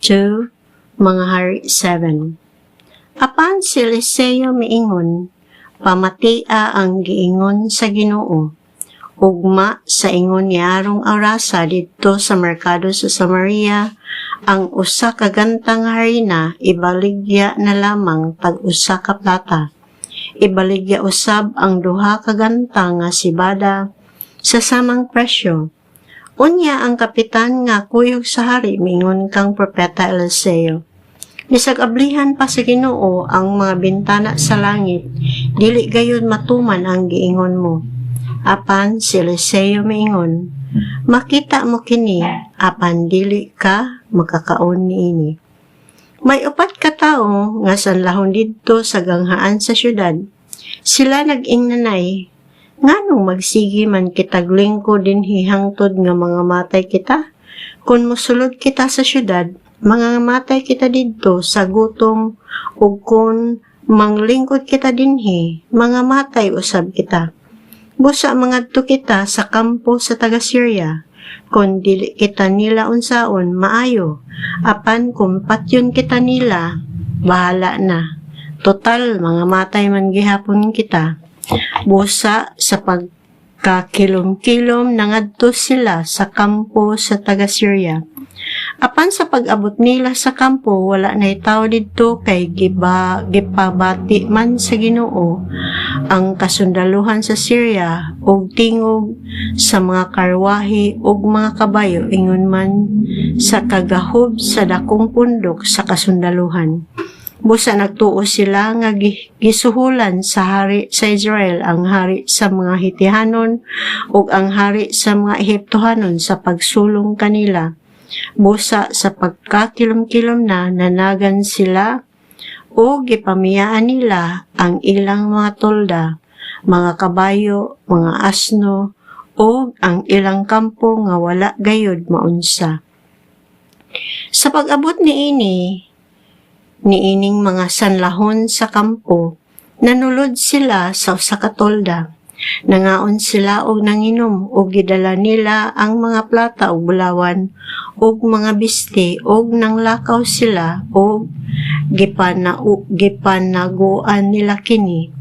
2, Mga Hari 7. Apan si Eliseo miingon, pamatia ang giingon sa Ginoo. Ugma sa ingon ni Arong Arasa didto sa merkado sa Samaria, ang usa ka gantang harina ibaligya na lamang tag usa ka plata. Ibaligya usab ang duha ka ganta nga sibada sa samang presyo. Unya ang kapitan nga kuyog sa hari mingon kang propeta Eliseo. Bisag ablihan pa sa Ginoo ang mga bintana sa langit, dili gayud matuman ang giingon mo. Apan si Eliseo miingon, makita mo kini, apan dili ka makakaon niini. May upat ka tawo nga sanlahon didto sa ganghaan sa syudad. Sila nag-ingnanay, nganong magsigi man kitag lingkod dinhi hangtod nga mga matay kita? Kung mosulod kita sa syudad, mga matay kita didto sa gutom, ug kung manglingkod kita dinhi, mga matay usab kita. Busa mangadto kita sa kampo sa taga-Syria, kung dili kita nila unsaon, maayo. Apan kung patyon kita nila, bahala na. Total, mga matay man gihapon kita. Busa sa pagkakilom-kilom nangadto sila sa kampo sa taga-Syria. Apan sa pag-abot nila sa kampo, wala na itaw didto kay gipabati man sa Ginoo ang kasundaluhan sa Syria ug tingog sa mga karwahe ug mga kabayo ingon man sa kagahob sa dakong pundok sa kasundaluhan. Busa nagtuo sila nga gisuhulan sa hari sa Israel ang hari sa mga Hitihanon ug ang hari sa mga Ehiptohanon sa pagsulong kanila. Busa sa pagkakilom-kilom na nanagan sila o gipamiyaan nila ang ilang mga tolda, mga kabayo, mga asno, o ang ilang kampo nga wala gayod maunsa. Sa pag-abot niining mga sanlahon sa kampo, nanulod sila sa usa ka tolda. Nangaon sila og nanginom ug gidala nila ang mga plata ug bulawan ug mga biste ug nanglakaw sila ug gipanaguan nila kini.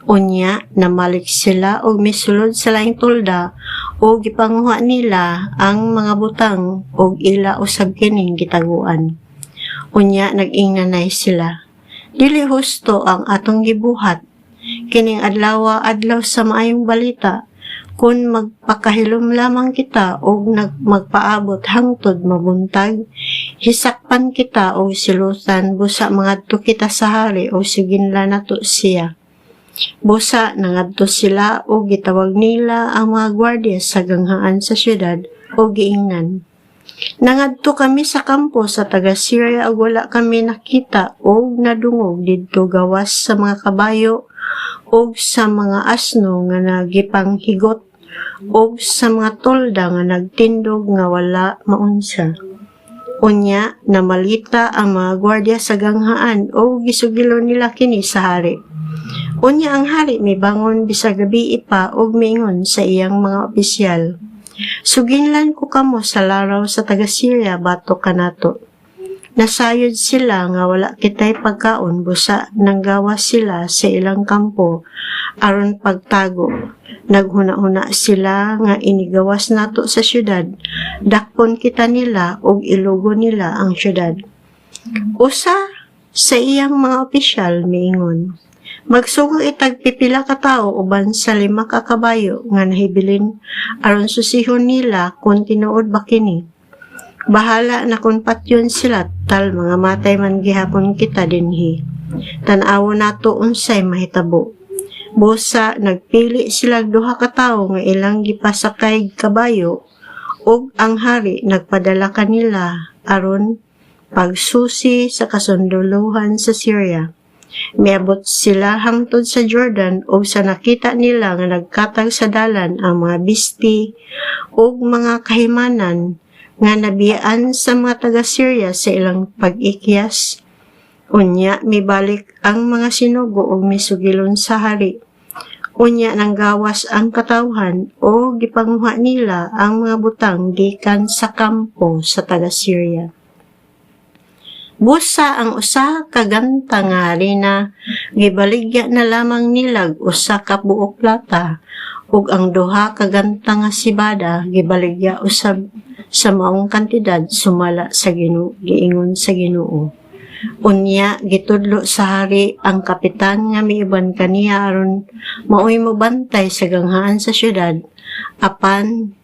Unya namalik sila ug misulod sa laing tolda ug gipanguha nila ang mga butang ug ila usab kining gitaguan. Unya nag-ingnanay sila, dili husto ang atong gibuhat kining adlaw sa maayong balita, kung magpakahilom lamang kita o magpaabot hangtod mabuntag, hisakpan kita o silutan, busa mangadto kita sa hari o siginla nato siya. Busa nangadto sila o gitawag nila ang mga gwardiya sa ganghaan sa syudad o giingnan. Nangadto kami sa kampo sa taga-Syria ug wala kami nakita o nadungog didto gawas sa mga kabayo og sa mga asno nga nagipanghigot og sa mga tolda nga nagtindog nga wala maunsa. Unya namalita ang mga gwardiya sa ganghaan o gisugilo nila kini sa hari. Unya ang hari mibangon bisag gabi pa og miingon sa iyang mga opisyal, suginlan ko kamo sa laraw sa taga-Syria batok kanato. Nasayod sila nga wala kitay pagkaon, busa nanggawas sila sa ilang kampo aron pagtago. Naghuna-huna sila nga inigawas nato sa syudad, dakpon kita nila ug ilugo nila ang syudad. Usa sa iyang mga opisyal miingon, magsugo itag pipila ka tawo uban sa 5 ka kabayo nga nahibilin aron susihon nila kung tinuod ba kini. Bahala na kung patyon sila, tal mga matay man gihapon kita dinhi. Tan-awo nato unsay mahitabo. Busa nagpili sila duha ka tawo nga ilang gipasakay kabayo ug ang hari nagpadala kanila aron pagsusi sa kasunduluhan sa Syria. Miabot sila hangtod sa Jordan ug sa nakita nila nga nagkatag sa dalan ang mga bisti ug mga kahimanan nga nabiyaan sa mga taga-Syria sa ilang pag-ikyas. Unya mibalik ang mga sinugo ug misugilon sa hari. Unya nanggawas ang katawhan o gipanguha nila ang mga butang gikan sa kampo sa taga-Syria. Busa ang usa ka ganta nga harina gibaligya na lamang nilag usa ka buok plata, ug ang duha ka ganta nga sibada gibaligya usab sa maong kantidad sumala sa Ginoo, giingon sa Ginoo. Unya gitudlo sa hari ang kapitan nga miiban kaniya aron maoy mo bantay sa ganghaan sa syudad, apan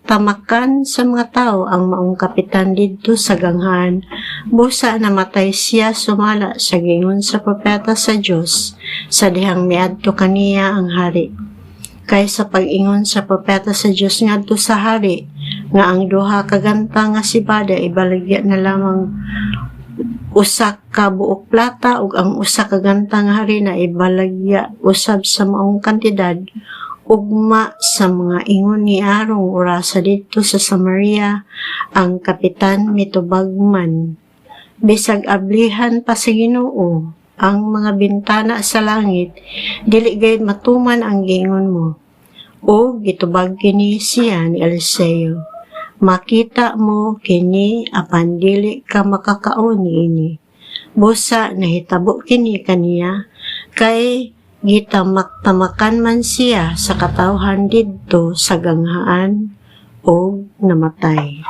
tamakan sa mga tao ang maong kapitan didto sa ganghaan. Busa namatay siya sumala sa gingon sa propeta sa Dios sa dihang miadto kaniya ang hari. Kaysa pag-ingon sa propeta sa Dios ngadto sa hari nga ang duha ka ganta nga sibada ibaligya na lamang usa ka buok plata, ug ang usa ka ganta nga harina ibaligya usab sa maong kantidad, ugma sa mga ingon ni Arong orasa dito sa Samaria, ang kapitan mitubag man. Bisag ablihan pa sa Ginoo ang mga bintana sa langit, dili gayud matuman ang giingon mo. O gitubag kini siya ni Eliseo, makita mo kini apan dili ka makakaon niini. Busa nahitabo kini kaniya kay gitamak-tamakan man siya sa katawhan didto sa ganghaan o namatay.